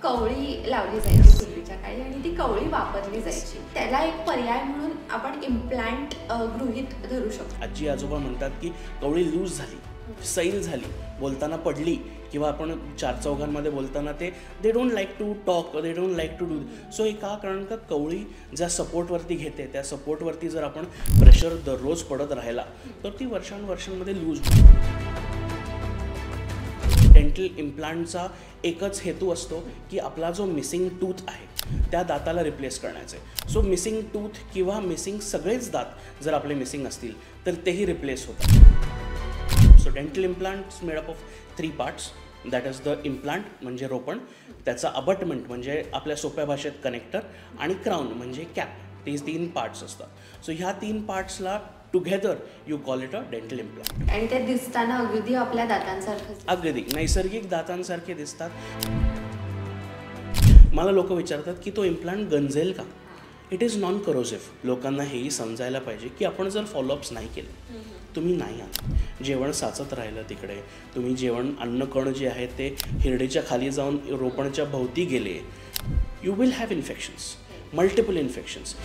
कवळी लावली जायची पूर्वीच्या काळी आणि ती कवळी वापरली जायची. त्याला एक पर्याय म्हणून आपण इम्प्लांट गृहीत धरू शकतो. आजी आजोबा म्हणतात की कवळी लूज झाली, सैल झाली, बोलताना पडली, किंवा आपण चार चौघांमध्ये बोलताना they don't like to talk, they don't like to do. So हे का? कारण का कवळी ज्या सपोर्टवरती घेते त्या सपोर्टवरती जर आपण प्रेशर दररोज पडत राहिला तर ती वर्षांवर्षांमध्ये लूज होते. डेंटल इम्प्लांटचा एकच हेतू असतो की आपला जो मिसिंग टूथ आहे त्या दाताला रिप्लेस करण्याचे. सो मिसिंग टूथ किंवा मिसिंग सगळेच दात जर आपले मिसिंग असतील तर तेही रिप्लेस होतात. So dental implants made up of 3 parts. That is the implant म्हणजे रोपण, त्याचा अबटमेंट म्हणजे आपल्या सोप्या भाषेत कनेक्टर, आणि क्राऊन म्हणजे कॅप. ते 3 पार्ट्स असतात. सो ह्या 3 पार्ट्सला together you call it a dental implant. आणि ते दिसताना अगदी आपल्या दातांसारखं, अगदी नैसर्गिक दातांसारखे दिसतात. मला लोक विचारतात की तो इम्प्लांट गंजेल का? It is non corrosive. लोकांना हेही समजायला पाहिजे की आपण जर फॉलोअप्स नाही केले, तुम्ही नाही आहात, जेवण साचत राहिलं तिकडे, तुम्ही जेवण अन्नकण जे आहे ते हिरडीच्या खाली जाऊन रोपणच्या भोवती गेले, you will have infections, multiple infections.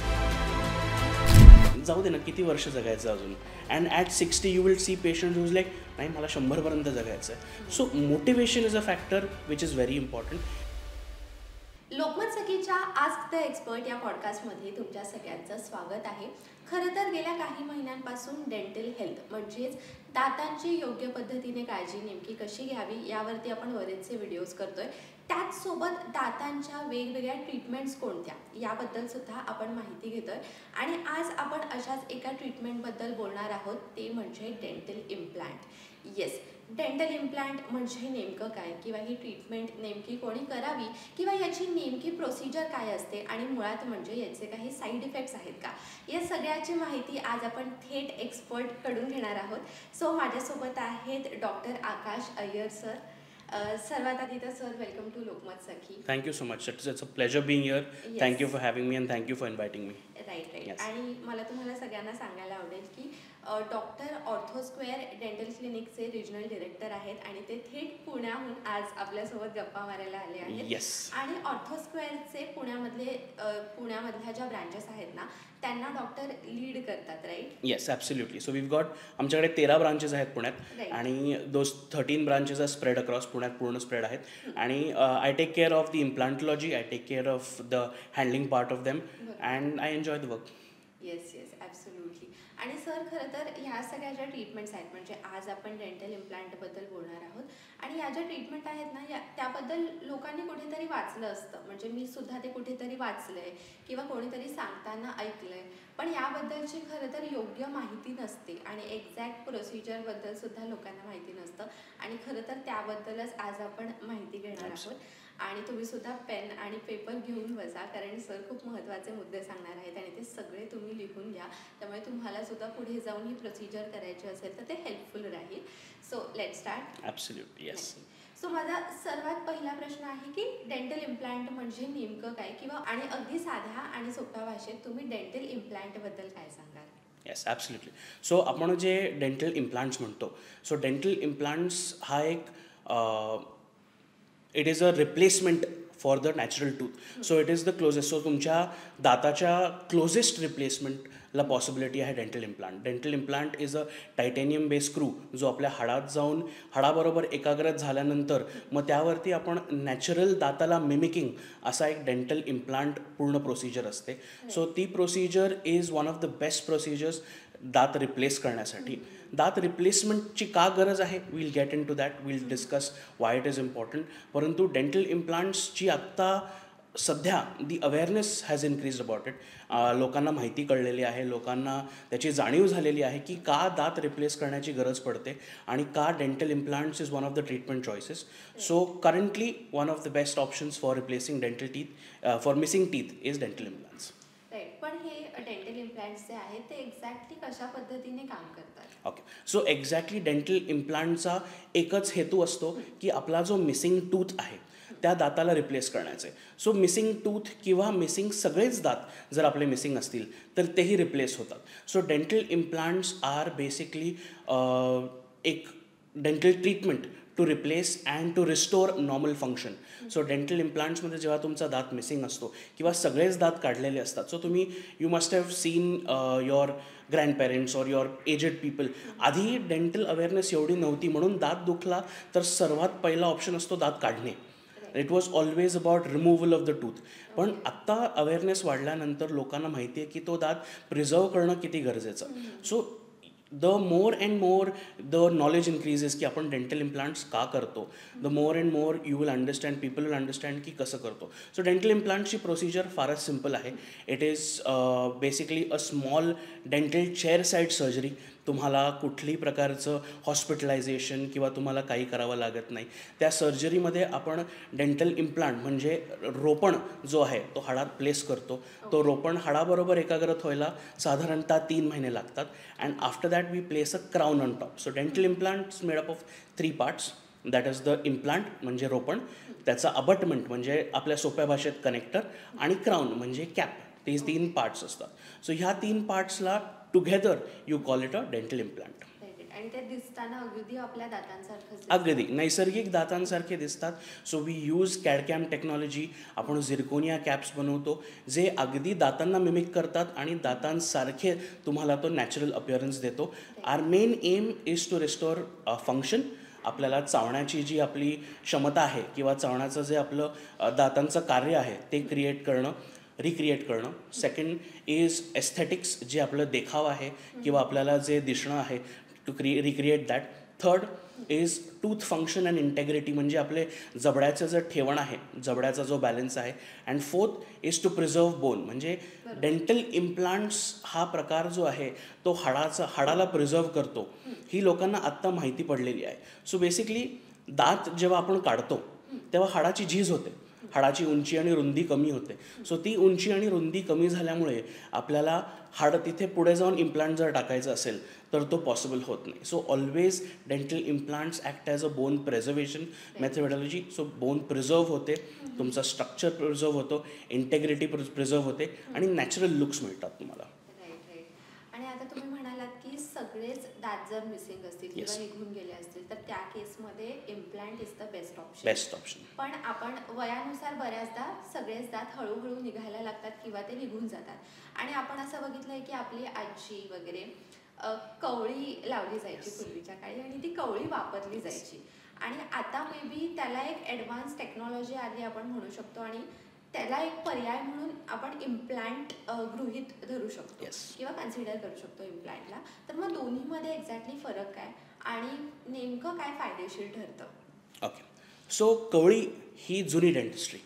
जाऊ दे ना, किती वर्ष जगायचं अजून. And at 60 you will see patient whose like नाही मला 100पर्यंत जगायचं आहे. So motivation is a factor which is very important. Lokmat सखीच्या आस्क द एक्सपर्ट या पॉडकास्टमध्ये तुमच्या सगळ्यांचं स्वागत आहे. खरं तर गेल्या काही महिन्यांपासून डेंटल हेल्थ म्हणजेच दातांची योग्य पद्धतीने काळजी नेमकी कशी घ्यावी यावरती आपण बरेचसे व्हिडिओज करतोय. त्याचसोबत दातांच्या वेगवेगळ्या ट्रीटमेंट्स कोणत्या याबद्दल सुद्धा आपण माहिती घेतोय. आणि आज आपण अशाच एका ट्रीटमेंटबद्दल बोलणार आहोत, ते म्हणजे dental implant. Yes, dental implant म्हणजे नेमकं काय, किंवा ही ट्रीटमेंट नेमकी कोणी करावी, किंवा याची नेमकी प्रोसिजर काय असते, आणि मुळात म्हणजे याचे काही साईड इफेक्ट्स आहेत का, या सगळ्याची माहिती आज आपण थेट एक्सपर्टकडून घेणार आहोत. सो माझ्यासोबत आहेत डॉक्टर आकाश अय्यर सर. सर्वात आधी तर sir, welcome to Lokmat Sakhi. Thank you so much. It's a pleasure being here. Thank you for having me and thank you for inviting me. Right. आणि मला तुम्हाला सगळ्यांना सांगायला आवडेल की डॉक्टर ऑर्थोस्क्वेअर डेंटल क्लिनिकचे रिजनल डिरेक्टर आहेत आणि ते थेट पुण्याहून आज आपल्यासोबत गप्पा मारायला आले आहेत. आणि ऑर्थोस्क्वेअरचे पुण्यामधल्या ज्या ब्रांचेस आहेत ना, त्यांना डॉक्टर लीड करतात, right? Yes, absolutely. So we've got, आमच्याकडे 13 ब्रांचेस आहेत पुण्यात, आणि those 13 branches are spread across पुण्यात, पूर्ण स्प्रेड आहेत. आणि I take care of the implantology, I take care of the handling part of them, and I enjoy the work. Yes, absolutely. आणि sir, खरं तर ह्या सगळ्या ज्या ट्रीटमेंट्स आहेत, म्हणजे आज आपण डेंटल इम्प्लांटबद्दल बोलणार आहोत, आणि या ज्या ट्रीटमेंट आहेत ना, त्याबद्दल लोकांनी कुठेतरी वाचलं असतं. म्हणजे मी सुद्धा ते कुठेतरी वाचलंय किंवा कोणीतरी सांगताना ऐकलंय, पण याबद्दलची खरं तर योग्य माहिती नसते, आणि एक्झॅक्ट प्रोसिजरबद्दल सुद्धा लोकांना माहिती नसतं. आणि खरं तर त्याबद्दलच आज आपण माहिती घेणार आहोत. आणि तुम्ही सुद्धा पेन आणि पेपर घेऊन बसा, कारण सर खूप महत्त्वाचे मुद्दे सांगणार आहेत आणि ते सगळे तुम्ही लिहून घ्या. त्यामुळे तुम्हाला सुद्धा पुढे जाऊन ही प्रोसिजर करायची असेल तर ते हेल्पफुल राहील. So let start. Absolutely, yes. So माझा सर्वात पहिला प्रश्न आहे की डेंटल इम्प्लांट म्हणजे नेमकं काय, किंवा आणि अगदी साध्या आणि सोप्या भाषेत तुम्ही डेंटल इम्प्लांटबद्दल काय सांगाल? Yes, absolutely. सो आपण जे डेंटल इम्प्लांट्स म्हणतो, सो डेंटल इम्प्लांट्स हा एक it is a replacement for the natural tooth. So it is the closest. So तुमच्या दाताच्या क्लोजेस्ट रिप्लेसमेंटला पॉसिबिलिटी आहे dental implant. Dental implant is a titanium base screw, जो आपल्या हाडात जाऊन हाडाबरोबर एकाग्रत झाल्यानंतर मग त्यावरती आपण नॅचरल दाताला मिमिकिंग असा एक डेंटल इम्प्लांट पूर्ण प्रोसिजर असते. सो ती procedure is one of the best procedures दात रिप्लेस करण्यासाठी. दात रिप्लेसमेंटची का गरज आहे, will get into that, will discuss why it is important. परंतु डेंटल इम्प्लांट्सची आत्ता सध्या the awareness has increase about it. लोकांना माहिती कळलेली आहे, लोकांना त्याची जाणीव झालेली आहे की का दात रिप्लेस करण्याची गरज पडते आणि का dental implants is one of the treatment choices. So currently one of the best options for replacing dental teeth, for missing teeth is dental implants. पण हे डेंटल इम्प्लांट्स जे आहेत ते एक्झॅक्टली कशा पद्धतीने काम करतात? ओके. सो एक्झॅक्टली डेंटल इम्प्लांटचा एकच हेतू असतो की आपला जो मिसिंग टूथ आहे त्या दाताला रिप्लेस करण्याचे. सो मिसिंग टूथ किंवा मिसिंग सगळेच दात जर आपले मिसिंग असतील तर तेही रिप्लेस होतात. So dental implants are basically एक dental treatment to replace and to restore normal function. So dental इम्प्लांट्समध्ये जेव्हा तुमचा दात मिसिंग असतो किंवा सगळेच दात काढलेले असतात, सो तुम्ही you must have seen your grandparents or your aged people. आधी डेंटल अवेअरनेस एवढी नव्हती, म्हणून दात दुखला तर सर्वात पहिला ऑप्शन असतो दात काढणे. It was always about removal of the tooth. पण आत्ता अवेअरनेस वाढल्यानंतर लोकांना माहिती आहे की तो दात प्रिझर्व करणं किती गरजेचं. So the more and more the knowledge increases की आपण डेंटल इम्प्लांट्स का करतो, the more and more you will understand, people will understand की कसं करतो. सो डेंटल इम्प्लांटची प्रोसिजर फारच सिम्पल आहे. It is basically a small dental chair side surgery. तुम्हाला कुठल्याही प्रकारचं हॉस्पिटलायझेशन किंवा तुम्हाला काही करावं लागत नाही. त्या सर्जरीमध्ये आपण डेंटल इम्प्लांट म्हणजे रोपण जो आहे तो हाडात प्लेस करतो. तो रोपण हाडाबरोबर एकाग्रत व्हायला साधारणतः 3 महिने लागतात. And after that we place a crown on top. So dental implants made up of 3 parts. That is the implant म्हणजे रोपण, त्याचा अबटमेंट म्हणजे आपल्या सोप्या भाषेत कनेक्टर, आणि क्राऊन म्हणजे कॅप. ते 3 पार्ट्स असतात. सो ह्या 3 पार्ट्सला together you call it a dental implant. आणि ते दिसताना अगदी आपल्या दातांसारखं, अगदी नैसर्गिक दातांसारखे दिसतात. So we use CAD CAM technology. आपण झिरकोनिया कॅप्स बनवतो जे अगदी दातांना मिमिक करतात आणि दातांसारखे तुम्हाला तो नॅचरल अपिअरन्स देतो. Our main aim is to restore function. आपल्याला चावण्याची जी आपली क्षमता आहे किंवा चावण्याचं जे आपलं दातांचं कार्य आहे ते रिक्रिएट करणं. सेकंड इज एस्थेटिक्स, जे आपलं देखाव आहे किंवा आपल्याला जे दिसणं आहे, to recreate that. Third is tooth function and integrity, म्हणजे आपले जबड्याचं जे ठेवण आहे, जबड्याचा जो बॅलन्स आहे. And fourth is to preserve bone, म्हणजे डेंटल इम्प्लांट्स हा प्रकार जो आहे तो हाडाला प्रिझर्व करतो. ही लोकांना आत्ता माहिती पडलेली आहे. सो बेसिकली दात जेव्हा आपण काढतो तेव्हा हाडाची झीज होते, हाडाची उंची आणि रुंदी कमी होते. सो ती उंची आणि रुंदी कमी झाल्यामुळे आपल्याला हाड तिथे पुढे जाऊन इम्प्लांट जर टाकायचं असेल तर तो पॉसिबल होत नाही. So always dental implants act as a bone preservation methodology. So bone preserve होते, तुमचा स्ट्रक्चर प्रिझर्व होतो, इंटेग्रिटी प्रिझर्व होते आणि नॅचरल लुक्स मिळतात तुम्हाला. आणि आता तुम्ही म्हणालात की सगळेच दात जर मिसिंग असतील किंवा निघून गेले असतील तर त्या केसमध्ये implant is the best option. पण आपण वयानुसार बऱ्याचदा सगळेच दात हळूहळू निघायला लागतात किंवा ते निघून जातात. आणि आपण असं बघितलंय की आपली आजी वगैरे कवळी लावली जायची पूर्वीच्या काळी आणि ती कवळी वापरली जायची. आणि आता मे बी त्याला एक ॲडव्हान्स टेक्नॉलॉजी आली आपण म्हणू शकतो आणि त्याला एक पर्याय म्हणून आपण इम्प्लांट गृहीत धरू शकतो किंवा कन्सिडर करू शकतो इम्प्लांटला. तर मग दोन्हीमध्ये एक्झॅक्टली फरक काय आणि नेमकं काय फायदेशीर ठरतं? ओके. सो कवळी ही जुनी dentistry,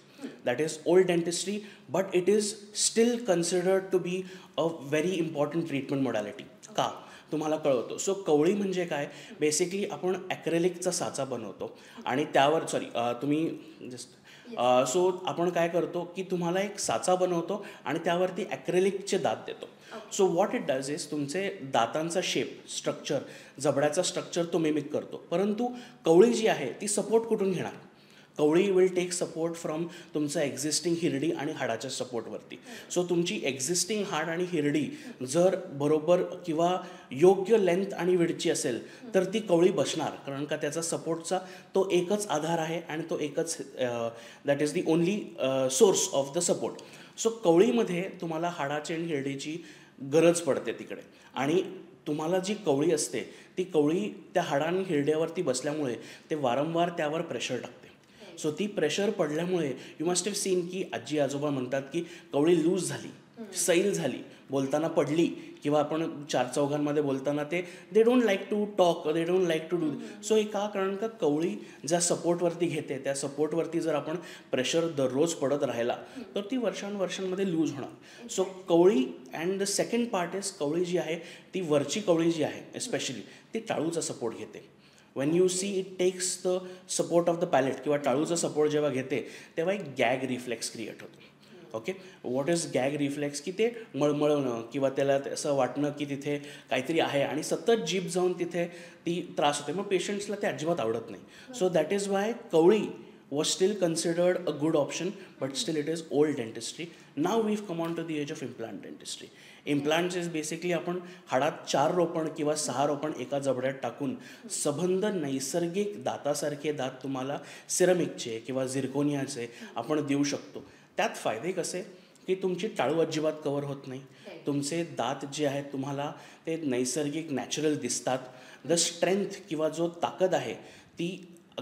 that is old dentistry, but it is still considered to be a very important treatment modality. का तुम्हाला कळवतो. सो कवळी म्हणजे काय, बेसिकली आपण ॲक्रेलिकचा साचा बनवतो आणि त्यावर तुम्ही जस्ट सो आपण काय करतो की तुम्हाला एक साचा बनवतो आणि त्यावरती ॲक्रेलिकचे दात देतो. So what it does is तुमचे दातांचा शेप, स्ट्रक्चर, जबड्याचा स्ट्रक्चर तो मिमिक करतो. परंतु कवळी जी आहे ती सपोर्ट कुठून घेणार? कवळी विल टेक सपोर्ट फ्रॉम तुमचं एक्झिस्टिंग हिरडी आणि हाडाच्या सपोर्टवरती. सो तुमची एक्झिस्टिंग हाड आणि हिरडी जर बरोबर किंवा योग्य लेंथ आणि विडची असेल तर ती कवळी बसणार, कारण का त्याचा सपोर्टचा तो एकच आधार आहे आणि तो एकच that is the only source of the support. So कवळीमध्ये तुम्हाला हाडाची आणि हिरडीची गरज पडते तिकडे, आणि तुम्हाला जी कवळी असते ती कवळी त्या हाडा आणि हिरड्यावरती बसल्यामुळे ते वारंवार त्यावर प्रेशर टाकते. सो ती प्रेशर पडल्यामुळे यू मस्ट हॅव सीन की आजी आजोबा म्हणतात की कवळी लूज झाली, सैल झाली, बोलताना पडली, किंवा आपण 4 चौघांमध्ये बोलताना they don't like to talk, they don't like to do. So हे का, कारण का कवळी ज्या सपोर्टवरती घेते त्या सपोर्टवरती जर आपण प्रेशर दररोज पडत राहिला तर ती वर्षांमध्ये लूज होणार. सो कवळी and the second part is कवळी जी आहे ती वरची कवळी जी आहे एस्पेशली ती टाळूचा सपोर्ट घेते. When you see it takes the support of the palate किंवा टाळूचा सपोर्ट जेव्हा घेते तेव्हा एक गॅग रिफ्लेक्स क्रिएट होतो. Okay, what is gag reflex, की ते मळमळवणं किंवा त्याला असं वाटणं की तिथे काहीतरी आहे आणि सतत जीभ जाऊन तिथे ती त्रास होते. मग पेशंट्सला ते अजिबात आवडत नाही. सो दॅट इज वाय कवळी was still considered a good option, but still it is old dentistry. Now we've come on to the age of implant dentistry. Implants is basically आपण हाडात 4 रोपण किंवा 6 रोपण एका जबड्यात टाकून सबंध नैसर्गिक दातासारखे दात तुम्हाला सिरमिकचे किंवा झिरकोनियाचे आपण देऊ शकतो. त्यात फायदे कसे की तुमची टाळू अजिबात कव्हर होत नाही, तुमचे दात जे आहेत तुम्हाला ते नैसर्गिक नॅचरल दिसतात. द स्ट्रेंथ किंवा जो ताकद आहे ती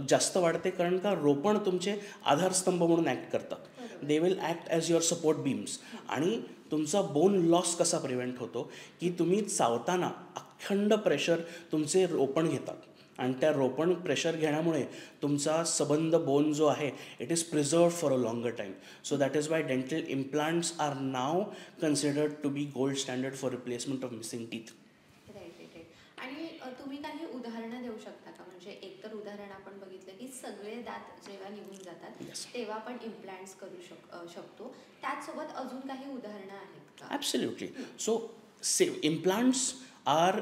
जास्त वाढते, कारण का रोपण तुमचे आधारस्तंभ म्हणून ॲक्ट करतात. They will act as your support beams. आणि तुमचा बोन लॉस कसा प्रिव्हेंट होतो की तुम्ही चावताना अखंड प्रेशर तुमचे रोपण घेतात आणि त्या रोपण प्रेशर घेण्यामुळे तुमचा सबंध बोन जो आहे it is preserved for a longer time. So that is why dental implants are now considered to be gold standard for replacement of missing teeth. आणि तुम्ही काही उदाहरणं देऊ शकता का? म्हणजे एकतर उदाहरण आपण बघितलं की सगळे दात जेव्हा निघून जातात तेव्हा आपण इम्प्लांट्स करू शकतो. त्याचसोबत अजून काही उदाहरणं आहेत का? Absolutely. So implants are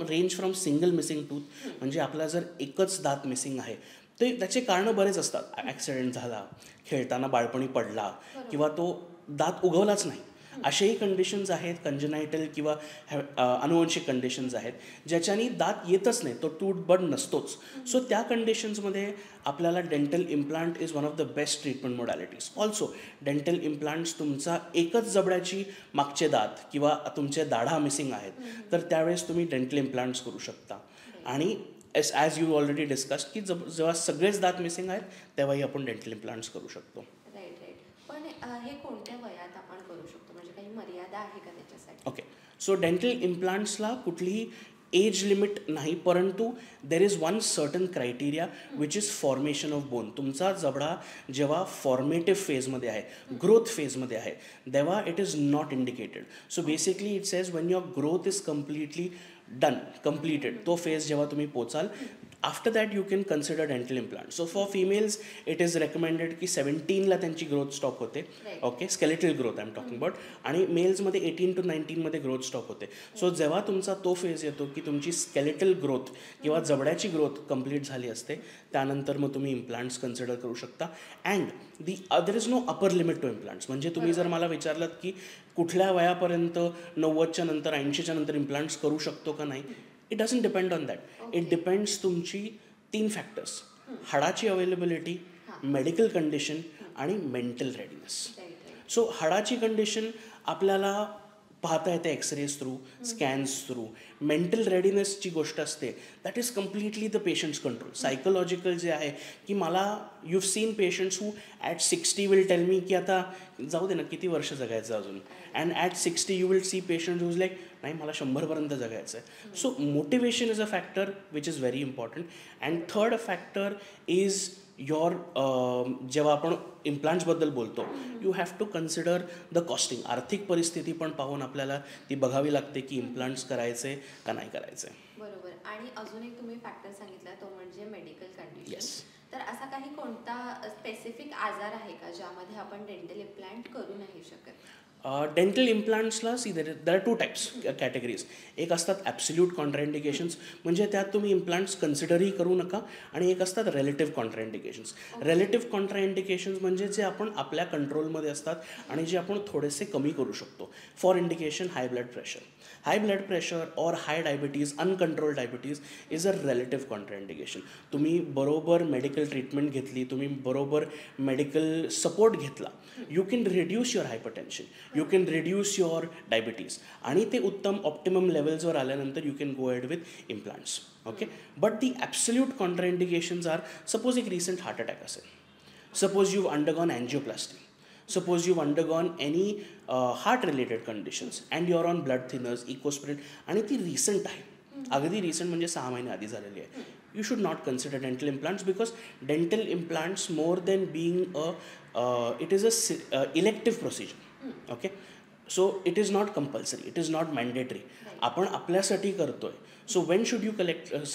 range from single missing tooth. म्हणजे आपला जर एकच दात मिसिंग आहे ते त्याचे कारणं बरेच असतात. ॲक्सिडेंट झाला, खेळताना बाळपणी पडला किंवा तो दात उगवलाच नाही, असेही कंडिशन्स आहेत. कंजनायटल किंवा अनुवंशिक कंडिशन्स आहेत ज्याच्यानी दात येतच नाही, तो टूथ बड नसतोच. सो त्या कंडिशन्समध्ये आपल्याला dental implant is one of the best treatment modalities. Also dental implants तुमचा एकच जबड्याची मागचे दात किंवा तुमचे दाढा मिसिंग आहेत तर त्यावेळेस तुम्ही डेंटल इम्प्लांट्स करू शकता. आणि ॲज यू ऑलरेडी डिस्कस्ड की जेव्हा सगळेच दात मिसिंग आहेत तेव्हाही आपण डेंटल इम्प्लांट्स करू शकतो. पण हे कोणत्या वयात आपण करू शकतो? म्हणजे काही मर्यादा आहे का त्याच्यासाठी? ओके. सो डेंटल इम्प्लांट्सला कुठलीही एज लिमिट नाही, परंतु there is one certain criteria which is formation of bone. तुमचा जबडा जेव्हा फॉर्मेटिव्ह फेजमध्ये आहे, ग्रोथ फेजमध्ये आहे, तेव्हा it is not indicated. So basically it says when your growth is completed, तो फेज जेव्हा तुम्ही पोचाल after that you can consider dental implant. So for females it is recommended की 17ला त्यांची ग्रोथ स्टॉप होते. Okay, skeletal growth I am talking about. आणि मेल्समध्ये 18 to 19मध्ये ग्रोथ स्टॉप होते. सो जेव्हा तुमचा तो फेज येतो की तुमची स्केलेटल ग्रोथ किंवा जबड्याची ग्रोथ कंप्लीट झाली असते त्यानंतर मग तुम्ही इम्प्लांट्स कन्सिडर करू शकता. And there is no upper limit to implants. म्हणजे तुम्ही जर मला विचारलात की कुठल्या वयापर्यंत 90च्या नंतर 80च्या नंतर इम्प्लांट्स करू शकतो का नाही, it doesn't depend on that. It depends तुमची 3 फॅक्टर्स: हाडाची अवेलेबिलिटी, मेडिकल कंडिशन आणि मेंटल रेडीनेस. सो हाडाची कंडिशन आपल्याला पाहता येते X rays through, scans through. Mental रेडीनेसची गोष्ट असते that is completely the patient's control. Psychological जे आहे की मला you seen patients who at 60 will tell me की आता जाऊ दे ना, किती वर्ष जगायचं अजून. And at 60 you will see patient whose like नाही मला 100पर्यंत जगायचं आहे. So motivation is a factor which is very important. And third factor is your जेव्हा आपण इम्प्लांट्सबद्दल बोलतो you have to consider the costing. आर्थिक परिस्थिती पण पाहून आपल्याला ती बघावी लागते की इम्प्लांट्स करायचे का नाही करायचे. बरोबर. आणि अजून एक तुम्ही फॅक्टर सांगितला तो म्हणजे मेडिकल कंडिशन. येस. तर असा काही कोणता स्पेसिफिक आजार आहे का ज्यामध्ये आपण डेंटल इम्प्लांट करू नाही शकत? डेंटल इम्प्लांट्सला देर आर 2 टाईप्स कॅटेगरीज. एक असतात ॲब्सोल्यूट कॉन्ट्राइंडिकेशन्स, म्हणजे त्यात तुम्ही इम्प्लांट्स कन्सिडरही करू नका. आणि एक असतात रिलेटिव्ह कॉन्ट्राइंडिकेशन्स. रिलेटिव्ह कॉन्ट्राइंडिकेशन्स म्हणजे जे आपण आपल्या कंट्रोलमध्ये असतात आणि जे आपण थोडेसे कमी करू शकतो. For indication high blood pressure. High blood pressure और high diabetes, uncontrol diabetes is a relative contraindication. तुम्ही बरोबर मेडिकल ट्रीटमेंट घेतली, तुम्ही बरोबर मेडिकल सपोर्ट घेतला, you can reduce your hypertension, you can reduce your diabetes. आणि ते उत्तम ऑप्टिमम लेवल्सवर आल्यानंतर you can go head with implants. Okay. But the absolute contraindications are, suppose एक रिसेंट हार्ट अटॅक असेल, suppose you've undergone angioplasty, suppose you've undergone any heart related conditions and you're on blood thinners, ecospirin, आणि ती recent आहे, अगदी recent म्हणजे 6 महिने आधी झालेली आहे, you should not consider dental implants because dental implants more than being it is a elective procedure. Okay, so it is not compulsory, it is not mandatory. आपण आपल्यासाठी करतोय. So when should you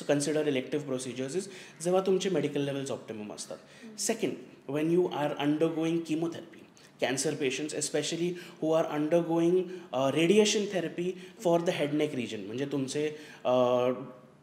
consider elective procedures is जेव्हा तुमचे medical levels optimum असतात. Second, when you are undergoing chemotherapy. Cancer patients especially who are undergoing radiation therapy for the head neck region, म्हणजे तुमचे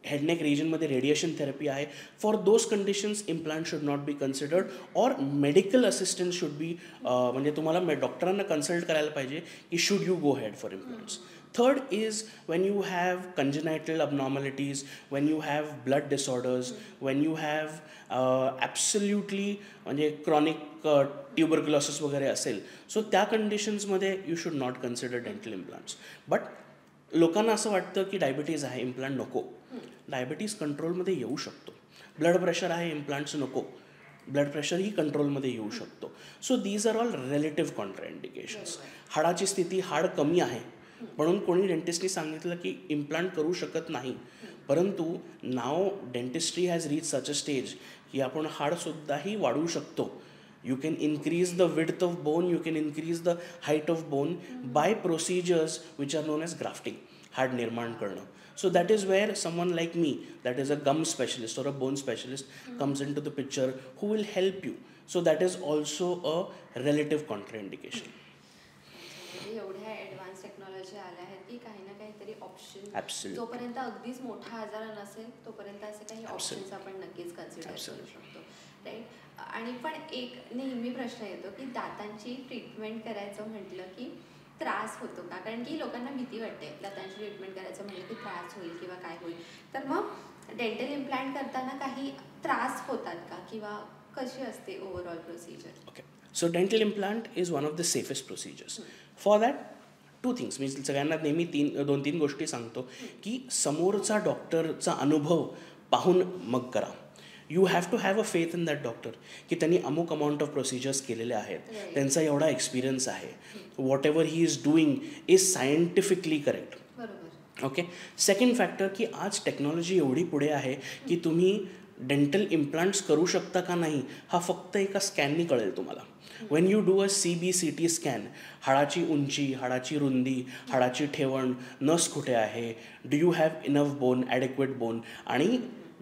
head neck रिजनमध्ये radiation therapy आहे, for those conditions implant should not be considered or medical assistance should be, म्हणजे तुम्हाला डॉक्टरांना consult करायला पाहिजे की should you go head for implants. Third is when you have congenital abnormalities, when you have blood disorders, when you have absolutely म्हणजे chronic tuberculosis वगैरे असेल, so त्या कंडिशन्समध्ये you should not consider dental implants. But लोकांना असं वाटतं की diabetes आहे, इम्प्लांट नको. डायबिटीज कंट्रोलमध्ये येऊ शकतो. ब्लड प्रेशर आहे, इम्प्लांट्स नको. ब्लड प्रेशरही कंट्रोलमध्ये येऊ शकतो. So these are all relative contraindications. हाडाची स्थिती, हाड कमी आहे म्हणून कोणी डेंटिस्टनी सांगितलं की इम्प्लांट करू शकत नाही, परंतु now dentistry has reach such a stage की आपण हाडसुद्धाही वाढवू शकतो. You can increase the width of bone, you can increase the height of bone by procedures which are known as grafting, हाड निर्माण करणं. So that is where someone like me, that is a gum specialist or a bone specialist, comes into the picture who will help you. So that is also a relative contraindication. एवढ्या advance technology आल्या आहेत की काही ना काहीतरी option, Absolutely. जोपर्यंत अगदीच मोठा आजार नसेल तोपर्यंत असे काही ऑप्शन्स आपण नक्कीच कन्सिडर करू शकतो, राईट. आणि पण एक नेहमी प्रश्न येतो की दातांची ट्रीटमेंट करायचं म्हटलं की त्रास होतो का? कारण की लोकांना भीती वाटते दातांची ट्रीटमेंट करायचं म्हटलं की त्रास होईल किंवा काय होईल. तर मग डेंटल इम्प्लांट करताना काही त्रास होतात का किंवा कशी असते overall procedure? Okay. So dental implant is one of the safest procedures. For that, two things. मी सगळ्यांना नेहमी 2-3 गोष्टी सांगतो की समोरचा डॉक्टरचा अनुभव पाहून मग करा. You have to have a faith in that doctor की त्यांनी अमुक अमाऊंट ऑफ प्रोसिजर्स केलेले आहेत, त्यांचा एवढा एक्सपिरियन्स आहे, what ever he is doing is scientifically correct. Okay. Second factor की आज टेक्नॉलॉजी एवढी पुढे आहे की तुम्ही डेंटल इम्प्लांट्स करू शकता का नाही हा फक्त एका स्कॅननी कळेल तुम्हाला. When you do a CBCT scan, हाडाची उंची, हाडाची रुंदी, हाडाची ठेवण, नस कुठे आहे, do you have enough bone, adequate bone, आणि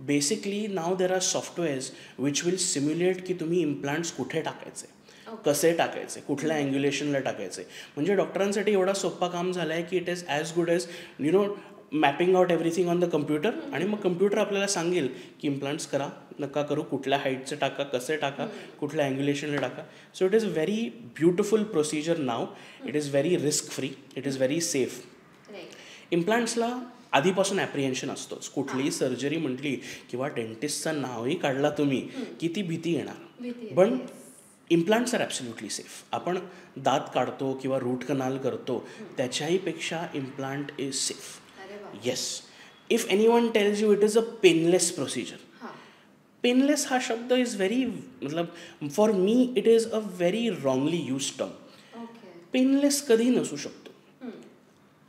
basically now there are softwares which will simulate की तुम्ही इम्प्लांट्स कुठे टाकायचे, कसे टाकायचे, कुठल्या अँग्युलेशनला टाकायचे. म्हणजे डॉक्टरांसाठी एवढा सोप्पा काम झालं आहे की it is as good as you know mapping out everything on the computer, आणि मग कम्प्युटर आपल्याला सांगेल की इम्प्लांट्स करा, नका करू, कुठल्या हाईटचे टाका, कसे टाका, कुठल्या अँग्युलेशनला टाका. So it is very beautiful procedure now. It is very risk free, it is very safe. इम्प्लांट्सला आधीपासून ॲप्रिहेन्शन असतोच. कुठलीही सर्जरी म्हटली किंवा डेंटिस्टचं नावही काढला तुम्ही की ती भीती येणार. पण इम्प्लांट्स आर ॲब्सोल्युटली सेफ. आपण दात काढतो किंवा रूट कनाल करतो त्याच्याही पेक्षा implant is safe. Yes. If anyone tells you it is a painless procedure, painless हा शब्द इज व्हेरी, मतलब for me it is a very wrongly use term. Painless कधी नसू शकतो.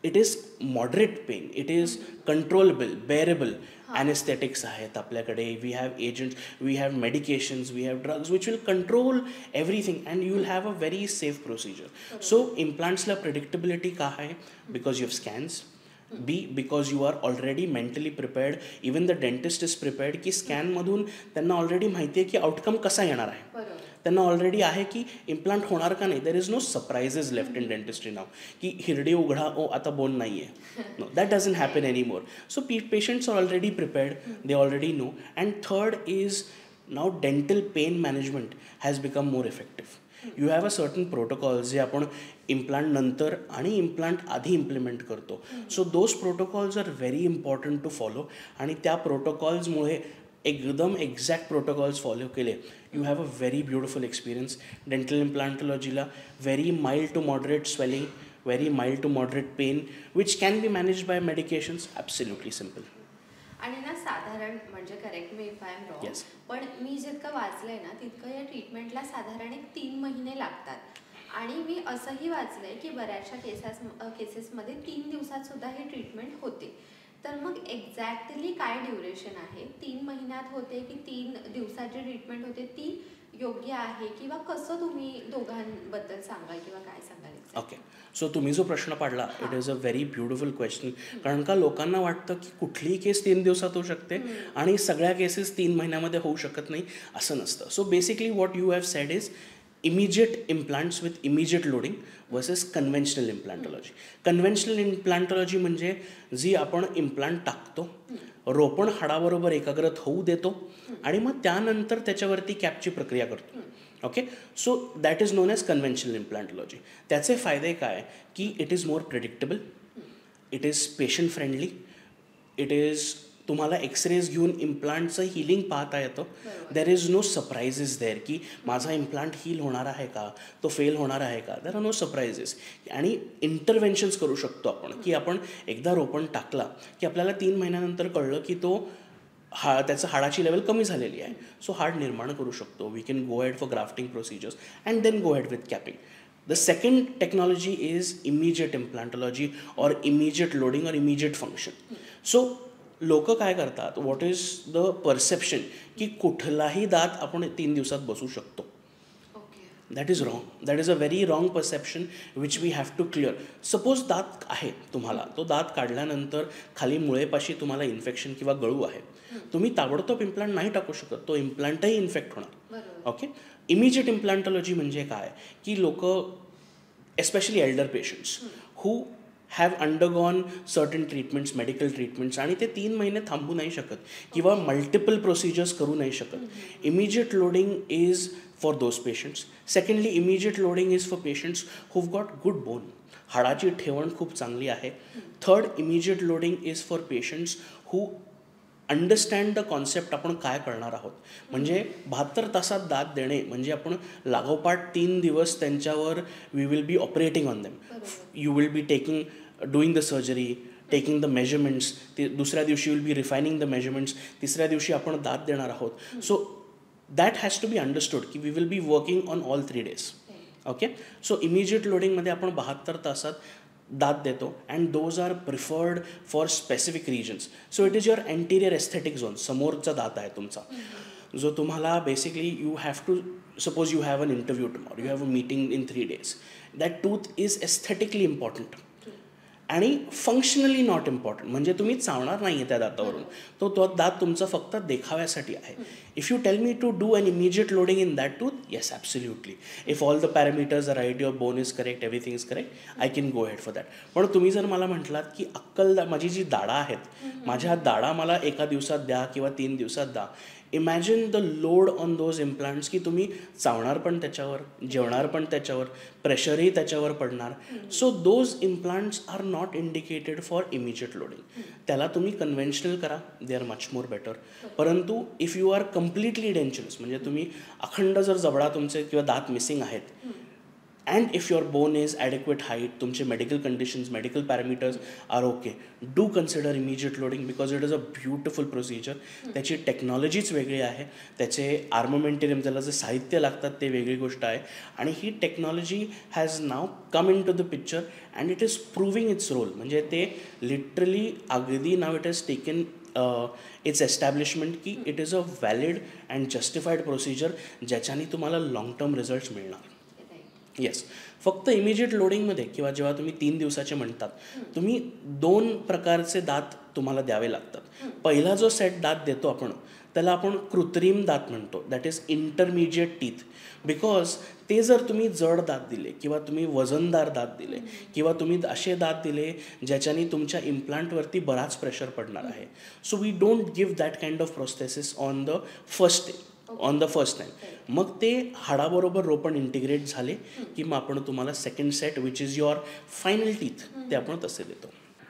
It is moderate pain, it is controllable, bearable. Anaesthetics आहेत आपल्याकडे, we have agents, we have medications, we have drugs which will control everything and you will have a very safe procedure. So इम्प्लांट्सला predictability का आहे? Because you have scans. B, because you are already mentally prepared. Even the dentist is prepared की स्कॅनमधून त्यांना already माहिती आहे की outcome कसा येणार आहे. त्यांना ऑलरेडी आहे की इम्प्लांट होणार का नाही. There is no surprises left in dentistry now की हिरडी उघडा, ओ आता बोन नाही आहे. No, that doesn't happen any more. So patients are already prepared, they already know. And third is now dental pain management has become more effective. You have a certain protocols जे आपण implant नंतर आणि implant आधी implement करतो. So those protocols are very important to follow. आणि त्या प्रोटोकॉल्समुळे एकदम exact protocols follow केले, you have a very beautiful experience. Dental इम्प्लांटॉलॉजीला very mild to moderate swelling, very mild to moderate pain which can be managed by medications. Absolutely simple. आणि ना साधारण म्हणजे correct me if I am wrong, पण मी जितकं वाचलंय ना तितकं या ट्रीटमेंटला साधारण 3 महिने लागतात. आणि मी असंही वाचलंय की बऱ्याचशा केसेसमध्ये 3 दिवसात सुद्धा ही ट्रीटमेंट होते. तर मग एक्झॅक्टली काय ड्युरेशन आहे? 3 महिन्यात होते की 3 दिवसाची ट्रीटमेंट होते, ती योग्य आहे किंवा कसं तुम्ही दोघांबद्दल सांगाल किंवा काय सांगाल? ओके. सो तुम्ही जो प्रश्न पाडला it is a very beautiful question. कारण का लोकांना वाटतं की कुठलीही केस 3 दिवसात होऊ शकते आणि सगळ्या केसेस 3 महिन्यामध्ये होऊ शकत नाही, असं नसतं. So basically what you have said is immediate implants with immediate loading versus conventional implantology. Conventional implantology म्हणजे जी आपण इम्प्लांट टाकतो, रोपण हाडाबरोबर एकाग्रत होऊ देतो आणि मग त्यानंतर त्याच्यावरती कॅपची प्रक्रिया करतो. Okay, so that is known as conventional implantology. त्याचे फायदे काय की it is more predictable, it is patient friendly, it is तुम्हाला एक्सरेज घेऊन इम्प्लांटचं हिलिंग पाहता येतं. There is no surprises there की माझा इम्प्लांट हील होणार आहे का, तो फेल होणार आहे का, देर आर नो सरप्राइजेस. आणि इंटरव्हेन्शन्स करू शकतो आपण की आपण एकदा रोपण टाकला की आपल्याला 3 महिन्यानंतर कळलं की तो त्याचं हाडाची लेवल कमी झालेली आहे, सो हाड निर्माण करू शकतो. We can go head for grafting procedures and then go head with capping. The second technology is immediate implantology or immediate loading or immediate function. So लोक काय करतात, व्हॉट इज द परसेप्शन की कुठलाही दात आपण 3 दिवसात बसू शकतो. That is wrong. That is a very wrong perception which we have to clear. Suppose दात आहे तुम्हाला, तो दात काढल्यानंतर खाली मुळेपाशी तुम्हाला इन्फेक्शन किंवा गळू आहे, तुम्ही ताबडतोब इम्प्लांट नाही टाकू शकत, तो इम्प्लांटही इन्फेक्ट होणार. ओके, इमिजिएट इम्प्लांटॉलॉजी म्हणजे काय की लोक especially Elder patients who have undergone certain treatments, medical treatments, आणि ते 3 महिने थांबू नाही शकत किंवा मल्टिपल प्रोसिजर्स करू नाही शकत. Immediate loading is for those patients. Secondly, immediate loading is for patients who've got good bone, हाडाची ठेवण खूप चांगली आहे. Third, immediate loading is for patients who understand the concept आपण काय करणार आहोत. म्हणजे 72 तासात दात देणे म्हणजे आपण लागोपाठ 3 दिवस त्यांच्यावर we will be operating on them. You will be doing the surgery, taking the measurements. दुसऱ्या दिवशी will be refining the measurements. तिसऱ्या दिवशी आपण दात देणार आहोत. So that has to be understood की we will be working on all 3 days. Okay, so immediate लोडिंगमध्ये आपण 72 तासात दात देतो and those are preferred for specific reasons. So it is your anterior aesthetic zone. समोरचा दात आहे तुमचा, जो तुम्हाला basically you have to suppose you have an interview tomorrow, you have a meeting in 3 days. That tooth is aesthetically important आणि functionally not important. म्हणजे तुम्ही चावणार नाही आहे त्या दातावरून, तो दात तुमचा फक्त देखाव्यासाठी आहे. If you tell me to do an immediate loading in that tooth, yes absolutely. If all the parameters are right, your bone is correct, everything is correct, I can go head for that. पण तुम्ही जर मला म्हटलात की माझी जी दाढा आहेत, माझ्या दाढा मला 1 दिवसात द्या किंवा 3 दिवसात द्या, imagine the load on those implants की तुम्ही चावणार पण त्याच्यावर, जेवणार पण त्याच्यावर, प्रेशरही त्याच्यावर पडणार. So those implants are not indicated for immediate loading. त्याला तुम्ही कन्व्हेन्शनल करा, they are much more better. परंतु if you are completely dangerous, म्हणजे तुम्ही अखंड जर जबडा तुमचे किंवा दात मिसिंग आहेत, and if your bone is adequate height, तुमचे medical conditions, medical parameters are okay, do consider immediate loading because it is a beautiful procedure. त्याची टेक्नॉलॉजीच वेगळी आहे, त्याचे आर्ममेंटेरियम, त्याला जे साहित्य लागतात ते वेगळी गोष्ट आहे. आणि ही technology has now come into the picture and it is proving its role. म्हणजे ते लिटरली अगदी now it has taken its establishment की it is a valid and justified procedure ज्याच्याने तुम्हाला लाँग टर्म रिझल्ट्स मिळणार. Yes, फक्त immediate लोडिंगमध्ये किंवा जेव्हा तुम्ही 3 दिवसाचे म्हणतात, तुम्ही 2 प्रकारचे दात तुम्हाला द्यावे लागतात. पहिला जो सेट दात देतो आपण, त्याला आपण कृत्रिम दात म्हणतो, that is intermediate teeth. Because ते जर तुम्ही जड दात दिले किंवा तुम्ही वजनदार दात दिले किंवा तुम्ही असे दात दिले ज्याच्याने तुमच्या इम्प्लांटवरती बराच प्रेशर पडणार आहे, so we don't give that kind of processes on the first time. मग ते हाडाबरोबर रोपण इंटिग्रेट झाले की मग आपण तुम्हाला second set which is your final teeth ते आपण तसे देतो.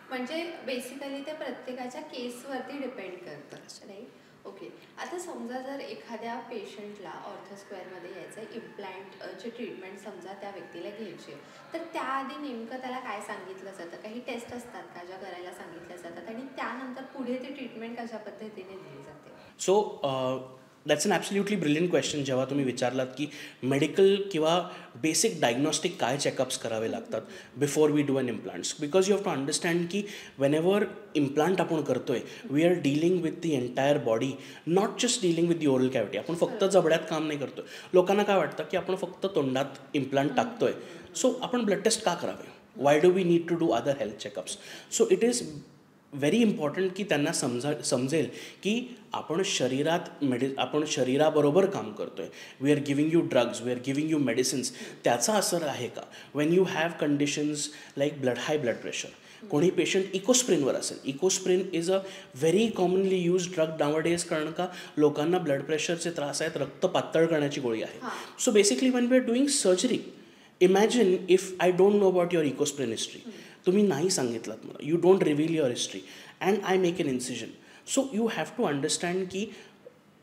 म्हणजे बेसिकली ते प्रत्येकाच्या केसवरती डिपेंड करतं, राईट? ओके, आता समजा जर एखाद्या पेशंटला ऑर्थोस्क्वेअरमध्ये यायचं आहे, इम्प्लांटची ट्रीटमेंट समजा त्या व्यक्तीला घ्यायची, तर त्याआधी नेमकं त्याला काय सांगितलं जातं? काही टेस्ट असतात का ज्या करायला सांगितल्या जातात आणि त्यानंतर पुढे ती ट्रीटमेंट कशा पद्धतीने दिली जाते? So that's an absolutely brilliant question. जेव्हा तुम्ही विचारलात की मेडिकल किंवा बेसिक डायग्नॉस्टिक काय चेकअप्स करावे लागतात before we do an implants, because you have to understand की वेनेवर इम्प्लांट आपण करतोय, we are dealing with the entire body, not just dealing with the oral cavity. आपण फक्त जबड्यात काम नाही करतोय. लोकांना काय वाटतं की आपण फक्त तोंडात इम्प्लांट टाकतोय, सो आपण ब्लड टेस्ट का करावे? Why do we need to do other health checkups? So it is very important की त्यांना समजेल की आपण शरीराबरोबर काम करतो आहे. We are giving you drugs, we are giving you medicines. त्याचा असर आहे का? When you have conditions like high blood pressure, कोणी पेशंट इकोस्प्रिनवर असेल. Ecosprin is a very commonly use drug nowadays, कारण का लोकांना ब्लड प्रेशरचे त्रास आहेत, रक्त पातळ करण्याची गोळी आहे. So basically when we are doing surgery, imagine if I don't know about your Ecosprin history, तुम्ही नाही सांगितलात मला, you don't reveal your history and I make an incision. So you have to understand की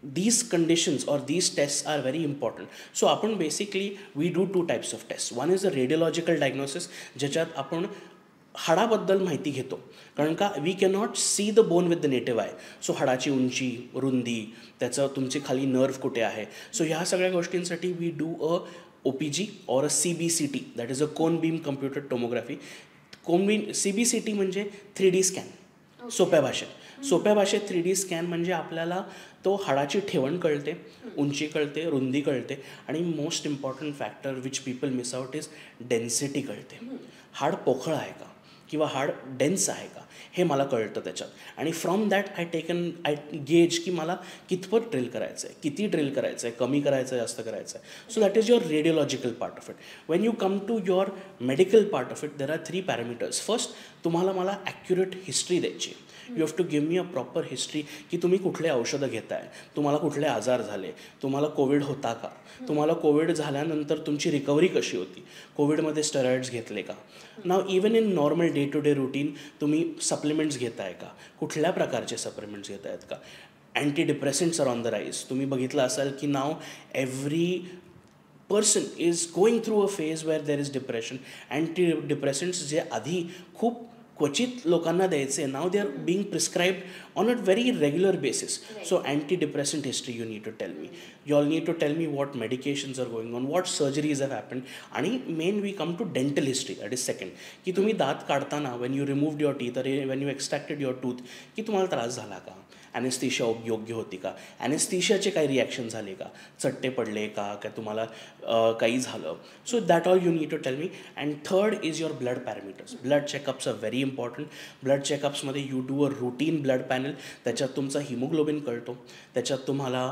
these conditions or these tests are very important. So आपण basically we do two types of tests. One is a radiological diagnosis, ज्याच्यात आपण हाडाबद्दल माहिती घेतो, कारण का we cannot see the bone with the native eye. So हाडाची उंची, रुंदी, त्याचं तुमची खाली नर्व कुठे आहे. सो ह्या सगळ्या गोष्टींसाठी we do a OPG or a CBCT, that is a cone beam computed tomography. CBCT म्हणजे 3D स्कॅन. सोप्या भाषेत 3D स्कॅन म्हणजे आपल्याला तो हाडाची ठेवण कळते, उंची कळते, रुंदी कळते, आणि most important factor which people miss out is density कळते. हाड पोकळ आहे का किंवा हाड डेन्स आहे का हे मला कळतं त्याच्यात. आणि फ्रॉम दॅट आय गेज की मला कितपत ड्रिल करायचं आहे, किती ड्रिल करायचं आहे, कमी करायचं आहे, जास्त करायचं आहे. So that is your radiological part of it. When you come to your medical part of it, there are 3 parameters. First, तुम्हाला मला ॲक्युरेट हिस्ट्री द्यायची. You have to give me a proper history की तुम्ही कुठले औषधं घेताय, तुम्हाला कुठले आजार झाले, तुम्हाला कोविड होता का, तुम्हाला कोविड झाल्यानंतर तुमची रिकव्हरी कशी होती, कोविडमध्ये स्टेरॉइड्स घेतले का. Now even in normal day to day routine तुम्ही सप्लिमेंट्स घेताय का, कुठल्या प्रकारचे सप्लिमेंट्स घेत आहेत का. Antidepressants are on the rise. तुम्ही बघितलं असाल की now every person is going through a phase where there is depression. Antidepressants जे आधी खूप क्वचित लोकांना द्यायचे, now they are being prescribed on a very regular basis. So antidepressant history you need to tell me. You all need to tell me what medications are going on, what surgeries have happen. आणि main we come to dental history, that is second. की तुम्ही दात काढताना when you removed your teeth, when you extracted your tooth, की तुम्हाला त्रास झाला का, ॲनेस्थीशिया योग्य होती का, ॲनेस्थीशियाचे काही रिॲक्शन झाले का, चट्टे पडले का, काय तुम्हाला काही झालं. So that all you need to tell me. And third is your blood parameters. Blood checkups are very important. Blood चेकअप्समध्ये you do a routine blood panel. त्याच्यात तुमचा हिमोग्लोबिन कळतो, त्याच्यात तुम्हाला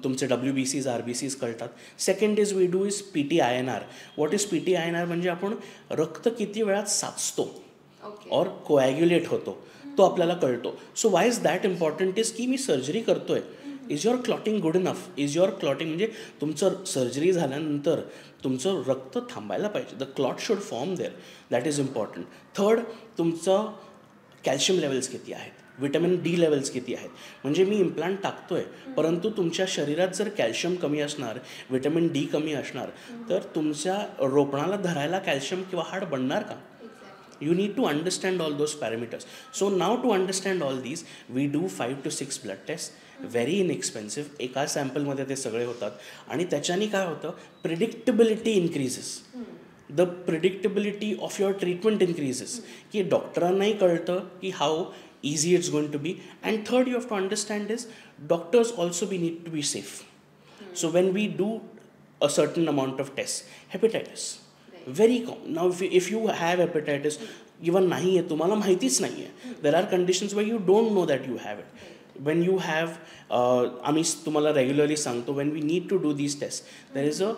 तुमचे WBCs RBCs कळतात. Second is we do is PTINR. What is PTINR म्हणजे आपण रक्त किती वेळात साचतो और कोॲग्युलेट होतो तो आपल्याला कळतो. So why is that important is की मी सर्जरी करतोय, is your clotting good enough, is your clotting म्हणजे तुमचं सर्जरी झाल्यानंतर तुमचं रक्त थांबायला पाहिजे, the clot should form there, that is important. Third, तुमचं कॅल्शियम लेवल्स किती आहेत, विटॅमिन D लेवल्स किती आहेत. म्हणजे मी इम्प्लांट टाकतोय परंतु तुमच्या शरीरात जर कॅल्शियम कमी असणार, विटॅमिन D कमी असणार, तर तुमच्या रोपणाला धरायला कॅल्शियम किंवा हाड बनणार का. You need to understand all those parameters. So now to understand all these, we do 5 to 6 blood tests. Very inexpensive. एका सॅम्पलमध्ये ते सगळे होतात आणि त्याच्याने काय होतं, predictability increases. The predictability of your treatment increases. की डॉक्टरांनाही कळतं की how easy it's going to be. And third, you have to understand is doctors also need to be safe. So when we do a certain amount of tests, hepatitis, very common. Now if you have hepatitis, even नाही आहे, तुम्हाला माहितीच नाही आहे, there are conditions where you don't know that you have it. When you have, आम्ही तुम्हाला regularly सांगतो, when we need to do these tests, there is a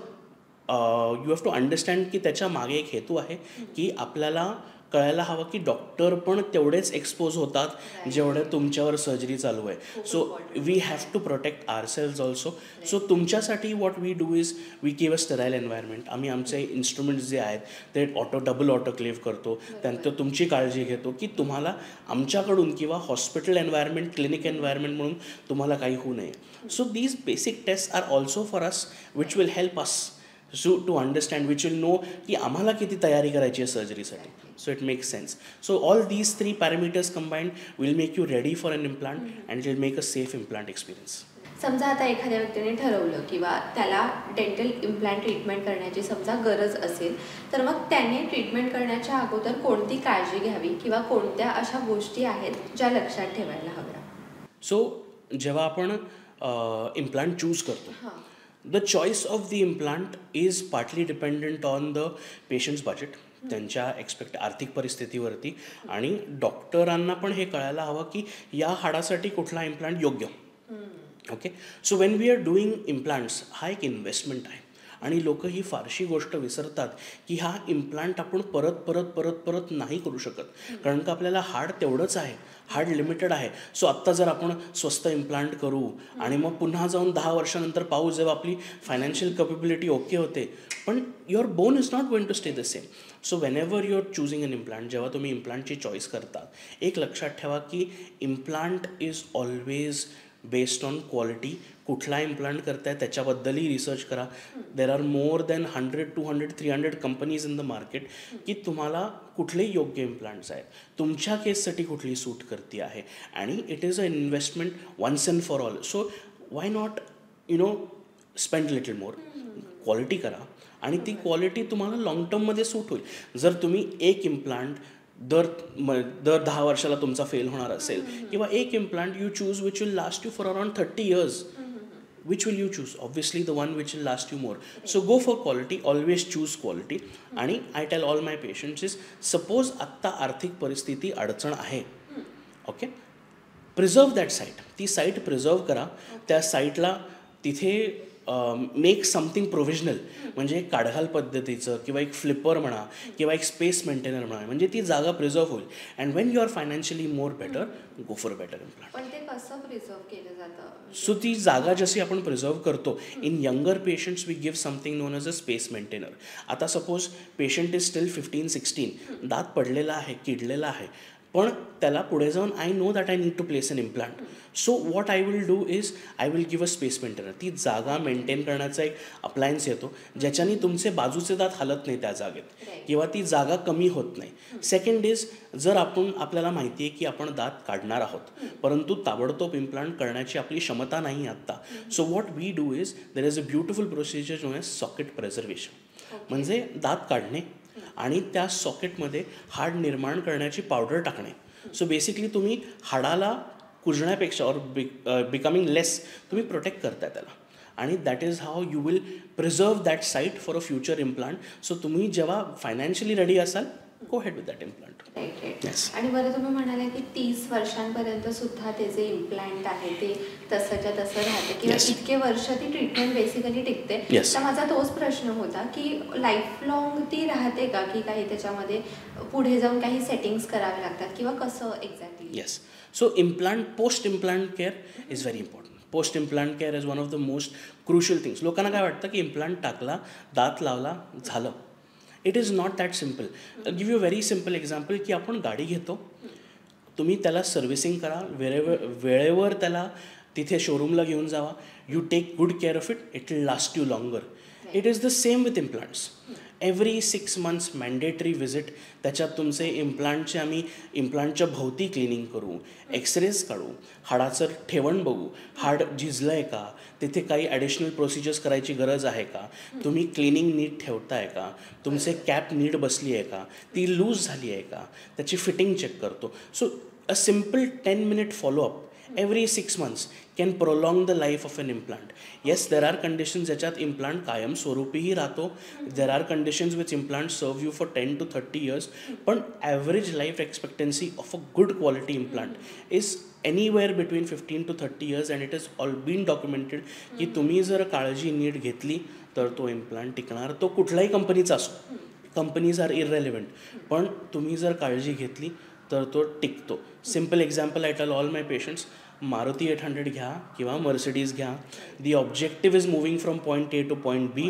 you have to understand की त्याच्या मागे एक हेतू आहे की आपल्याला कळायला हवं की डॉक्टर पण तेवढेच एक्सपोज होतात जेवढे तुमच्यावर सर्जरी चालू आहे. So we have to protect ourselves also. So तुमच्यासाठी what we do is we give a sterile environment. आम्ही आमचे इन्स्ट्रुमेंट्स जे आहेत ते डबल ऑटोक्लेव्ह करतो, त्यानंतर तुमची काळजी घेतो की तुम्हाला आमच्याकडून किंवा हॉस्पिटल एन्व्हायरमेंट, क्लिनिक एन्व्हायरमेंट म्हणून तुम्हाला काही होऊ नये. So these basic test are also for us which will help us to understand, which will know की आम्हाला किती तयारी करायची आहे सर्जरीसाठी. So it makes sense. So all these 3 parameters combined will make you ready for an implant and it will make a safe implant experience. समजा आता एखाद्या व्यक्तीने ठरवलं किंवा त्याला डेंटल इम्प्लांट ट्रीटमेंट करण्याची समजा गरज असेल, तर मग त्याने ट्रीटमेंट करण्याच्या अगोदर कोणती काळजी घ्यावी किंवा कोणत्या अशा गोष्टी आहेत ज्या लक्षात ठेवायला हव्या. सो जेव्हा आपण इम्प्लांट चूज करतो the choice of the implant is partly dependent on the patients budget, त्यांच्या आर्थिक परिस्थितीवरती, आणि डॉक्टरांना पण हे कळायला हवं की या हाडासाठी कुठला इम्प्लांट योग्य. Okay, so when we are doing implants, हा एक इन्व्हेस्टमेंट आहे. आणि लोक ही फारशी गोष्ट विसरतात की हा इम्प्लांट आपण परत परत परत परत नाही करू शकत, कारण का आपल्याला हाड तेवढंच आहे, हाड लिमिटेड आहे. सो आत्ता जर आपण स्वस्त इम्प्लांट करू आणि मग पुन्हा जाऊन 10 वर्षानंतर पाहू जेव्हा आपली फायनान्शियल कॅपेबिलिटी ओके होते, पण your bone is not going to stay the same. So whenever you are choosing an implant, जेव्हा तुम्ही इम्प्लांटची चॉईस करता, एक लक्षात ठेवा की implant is always based on quality. कुठला इम्प्लांट करताय त्याच्याबद्दलही रिसर्च करा. There are more than 100, 200, 300 companies in the market की तुम्हाला कुठले योग्य इम्प्लांट्स आहेत, तुमच्या केससाठी कुठली सूट करते आहे, आणि it is a investment once and for all. So why not spend little more, quality करा, आणि ती क्वालिटी तुम्हाला लाँग टर्ममध्ये सूट होईल. जर तुम्ही एक इम्प्लांट दर 10 वर्षाला तुमचा फेल होणार असेल, किंवा एक implant you choose which will last you for around 30 years, which will you choose? Obviously the one which will last you more. So go for quality, always choose quality. आणि I tell all my patients is, suppose आत्ता आर्थिक परिस्थिती अडचण आहे, okay, preserve that site, ती site preserve करा. त्या साईटला तिथे मेक समथिंग प्रोव्हिजनल, म्हणजे काढघाल पद्धतीचं किंवा एक फ्लिपर म्हणा किंवा एक स्पेस मेंटेनर म्हणा, म्हणजे ती जागा प्रिझर्व होईल. And when you are financially more better, go for better implant. पण ते कसं प्रिझर्व केलं जातं? सो ती जागा जशी आपण प्रिझर्व करतो, in younger patients we give something known as a space maintainer. आता सपोज पेशंट इज स्टील 15-16, दात पडलेला आहे, किडलेला आहे, पण त्याला पुढे जाऊन I know that I need to place an implant. So what I will do is I will give a space maintainer. ती जागा मेंटेन करण्याचा एक अप्लायन्स येतो ज्याच्याने तुमचे बाजूचे दात हलत नाही त्या जागेत, किंवा ती जागा कमी होत नाही. सेकंड इज, जर आपल्याला माहिती आहे की आपण दात काढणार आहोत, परंतु ताबडतोब इम्प्लांट करण्याची आपली क्षमता नाही आत्ता, so what we do is, there is a beautiful procedure known as socket preservation. म्हणजे दात काढणे आणि त्या सॉकेटमध्ये हाड निर्माण करण्याची पावडर टाकणे. सो बेसिकली तुम्ही हाडाला कुजण्यापेक्षा और बिकमिंग लेस तुम्ही प्रोटेक्ट करताय त्याला, आणि that is how you will preserve that site for a future implant. So तुम्ही जेव्हा फायनान्शियली रेडी असाल, गो हेड विथ दॅट इम्प्लांट. आणि बरं, तुम्ही म्हणाले की 30 वर्षांपर्यंत सुद्धा ते जे इम्प्लांट आहे ते तसंच्या तसं राहते, किंवा इतके वर्ष ती ट्रीटमेंट बेसिकली टिकते. तर माझा तोच प्रश्न होता की लाईफ लॉंग ती राहते का, की काही त्याच्यामध्ये पुढे जाऊन काही सेटिंग्स करावे लागतात, किंवा कसं exactly? Yes, so post implant care is very important. Post implant care is one of the most crucial things. लोकांना काय वाटतं की इम्प्लांट टाकला, दात लावला, झालं. It is not that simple. Give you very simple example की आपण गाडी घेतो, तुम्ही त्याला सर्व्हिसिंग करा, वेळेवर त्याला तिथे शोरूमला घेऊन जावा, you take good care of it, it will last you longer. It is the same with implants. Every 6 months mandatory visit, त्याच्यात तुमचे आम्ही इम्प्लांटच्या भोवती क्लिनिंग करू, एक्सरेज काढू, हाडाचं ठेवण बघू, हाड झिजलं आहे का, तिथे काही ॲडिशनल प्रोसिजर्स करायची गरज आहे का, तुम्ही क्लिनिंग नीट ठेवताय का, तुमचे कॅप नीट बसली आहे का, ती लूज झाली आहे का, त्याची फिटिंग चेक करतो. So a simple 10-minute follow up every 6 months can prolong the life of an implant. Yes, there are conditions ज्याच्यात इम्प्लांट कायम स्वरूपीही राहतो. There are conditions which implants serve you for 10 to 30 years. पण average life expectancy of a good quality implant is anywhere between 15 to 30 years, and it has all been documented की तुम्ही जर काळजी नीट घेतली तर तो इम्प्लांट टिकणार. तो कुठल्याही कंपनीचा असो, कंपनीज आर इररेलिव्हंट, पण तुम्ही जर काळजी घेतली तर तो टिकतो. Simple example I tell all my patients, Maruti 800 घ्या किंवा मर्सिडीज घ्या, the objective is moving from point A to point B.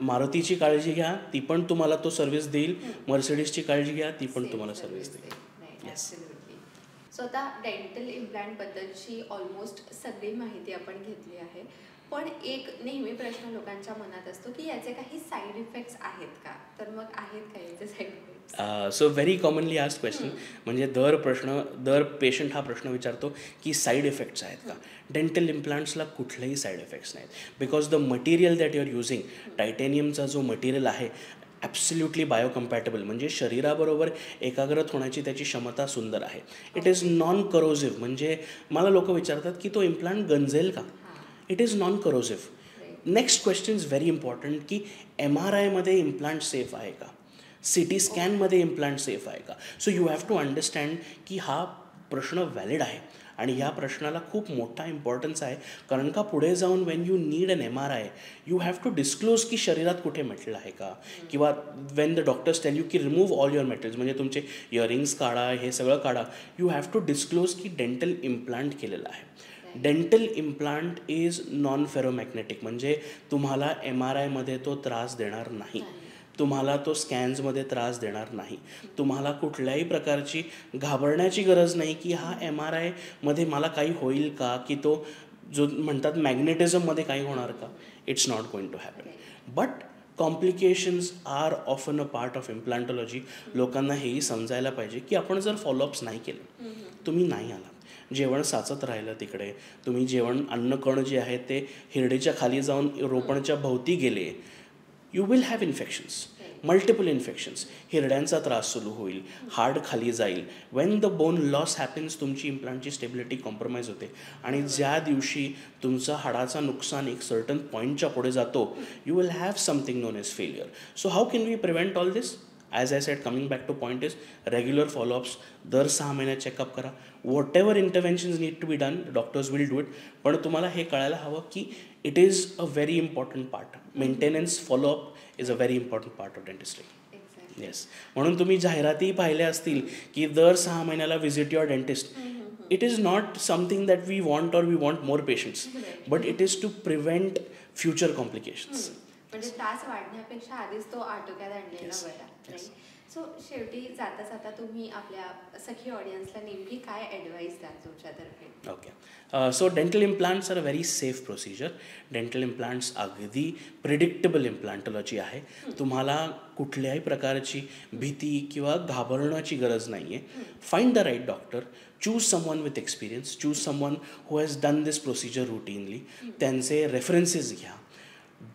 मारुतीची काळजी घ्या, ती पण तुम्हाला तो सर्व्हिस देईल. मर्सिडीजची काळजी घ्या, ती पण तुम्हाला सर्व्हिस देईल. येस. सो आता डेंटल इम्प्लांटबद्दलची ऑलमोस्ट सगळी माहिती आपण घेतली आहे, पण एक नेहमी प्रश्न लोकांच्या मनात असतो की याचे काही साईड इफेक्ट्स आहेत का? तर मग आहेत का याचे side effects? So very commonly asked question. म्हणजे दर पेशंट हा प्रश्न विचारतो की साईड इफेक्ट्स आहेत का? डेंटल इम्प्लांट्सला कुठलेही साईड इफेक्ट्स नाहीत, because the material that you are using, टायटॅनियमचा जो मटेरियल आहे, ॲब्सल्युटली बायोकम्पॅटेबल, म्हणजे शरीराबरोबर एकाग्रत होण्याची त्याची क्षमता सुंदर आहे. It is non corrosive. म्हणजे मला लोक विचारतात की तो इम्प्लांट गंजेल का? It is non corrosive. Next question is very important की MRIमध्ये इम्प्लांट सेफ आहे का, CT स्कॅनमध्ये इम्प्लांट सेफ आहे का. So you have to understand की हा प्रश्न व्हॅलिड आहे आणि ह्या प्रश्नाला खूप मोठा इम्पॉर्टन्स आहे. कारण का पुढे जाऊन when you need an MRI you have to disclose की शरीरात कुठे मेटल आहे का, किंवा when the doctors tell you की रिमूव्ह ऑल युअर मेटल्स, म्हणजे तुमचे इयरिंग्स काढा, हे सगळं काढा, यू हॅव टू डिस्क्लोज की डेंटल इम्प्लांट केलेलं आहे. Dental implant is non ferromagnetic, म्हणजे तुम्हाला MRIमध्ये तो त्रास देणार नाही, तुम्हाला तो स्कॅन्समध्ये त्रास देणार नाही, तुम्हाला कुठल्याही प्रकारची घाबरण्याची गरज नाही की हा MRIमध्ये मला काही होईल का, की तो जो म्हणतात मॅग्नेटिझममध्ये काही होणार का. It's not going to happen. But complications are often a part of implantology. लोकांना हेही समजायला पाहिजे की आपण जर फॉलोअप्स नाही केले, तुम्ही नाही आलात, जेवण साचत राहिलं तिकडे, तुम्ही जेवण अन्नकण जे आहे ते हिरडीच्या खाली जाऊन रोपणच्या भोवती गेले, you will have infections, multiple infections, हिरड्यांचा त्रास सुरू होईल, हार्ड खाली जाईल. When the bone loss happens तुमची इम्प्लांटची स्टेबिलिटी कॉम्प्रोमाइज होते आणि ज्या दिवशी तुमचा हाडाचा नुकसान एक सर्टन पॉईंटच्या पुढे जातो, you will have something known as failure. So how can we prevent all this? As I said, coming back to point is regular followups. दर 6 महिन्यात चेकअप करा. Whatever interventions need to be done, doctors will do it. पण तुम्हाला हे कळायला हवं की it is a very important part. Maintenance followup is a very important part of dentistry. Yes. म्हणून तुम्ही जाहिरातीही पाहिल्या असतील की दर 6 महिन्याला visit your dentist. It is not something that we want or we want more patients, but it is to prevent future complications. म्हणजे त्रास वाढण्यापेक्षा आधीच तो आटोक्यात आणलेला बरा. राईट. सो शेवटी जाता जाता तुम्ही आपल्या सखी ऑडियन्सला नेमकी काय ॲडवाईस द्याल तुमच्यातर्फे? Okay. So dental implants are a very safe procedure. Dental implants अगदी प्रिडिक्टेबल इम्प्लांटॉलॉजी आहे. तुम्हाला कुठल्याही प्रकारची भीती किंवा घाबरण्याची गरज नाही आहे. Find the right doctor, choose someone with experience, choose someone who has done this procedure routinely. त्यांचे रेफरन्सेस घ्या.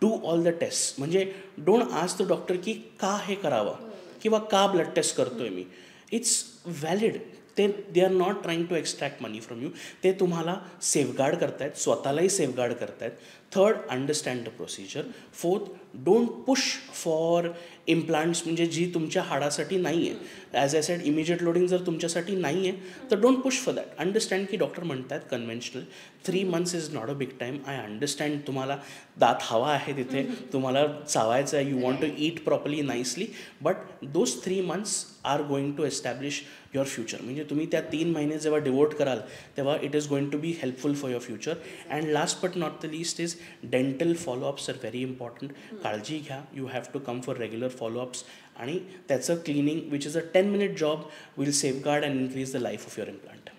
Do all the test. म्हणजे डोंट आस्क द डॉक्टर की का हे करावं किंवा का ब्लड टेस्ट करतोय मी. It's valid. They are not trying to extract money from you. ते तुम्हाला सेफगार्ड करतायत, स्वतःलाही सेफगार्ड करतायत. Third, understand the procedure. Fourth, don't push for implants, म्हणजे जी तुमच्या हाडासाठी नाही आहे. As I said, immediate loading जर तुमच्यासाठी नाही आहे तर don't push for that. Understand की डॉक्टर म्हणतात conventional 3 months is not a big time. I understand तुम्हाला दात हवा आहे तिथे, तुम्हाला चावायचं आहे, you want to eat properly nicely, but those 3 months are going to establish your future. म्हणजे तुम्ही त्या 3 महिने जेव्हा डिवोट कराल तेव्हा it is going to be helpful for your future. And last but not the least is dental followups are very important. काळजी घ्या. You have to come for regular followups आणि त्याचं cleaning which is a 10-minute job will safeguard and increase the life of your implant.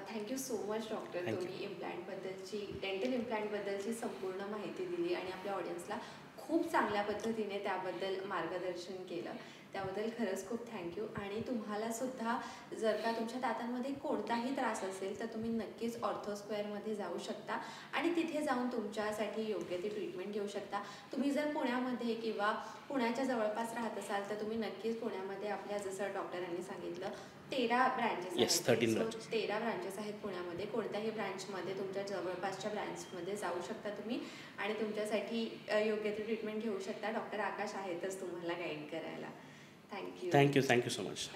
Thank you so much doctor. तुम्ही dental इम्प्लांटबद्दलची संपूर्ण माहिती दिली आणि आपल्या ऑडियन्सला खूप चांगल्या पद्धतीने त्याबद्दल मार्गदर्शन केलं. त्याबद्दल खरंच खूप थँक्यू. आणि तुम्हाला सुद्धा जर का तुमच्या दातांमध्ये कोणताही त्रास असेल तर तुम्ही नक्कीच ऑर्थोस्क्वेअरमध्ये जाऊ शकता आणि तिथे जाऊन तुमच्यासाठी योग्य ती ट्रीटमेंट घेऊ शकता. तुम्ही जर पुण्यामध्ये किंवा पुण्याच्या जवळपास राहत असाल तर तुम्ही नक्कीच पुण्यामध्ये आपल्या, जसं डॉक्टरांनी सांगितलं, 13 ब्रँचेस आहेत. 13 branches. 13 ब्रँचेस आहेत पुण्यामध्ये. कोणत्याही ब्रँचमध्ये तुमच्या जवळपासच्या ब्रँचमध्ये जाऊ शकता तुम्ही आणि तुमच्यासाठी योग्य ती ट्रीटमेंट घेऊ शकता. डॉक्टर आकाश आहेतच तुम्हाला गाईड करायला. थँक्यू. Thank you so much.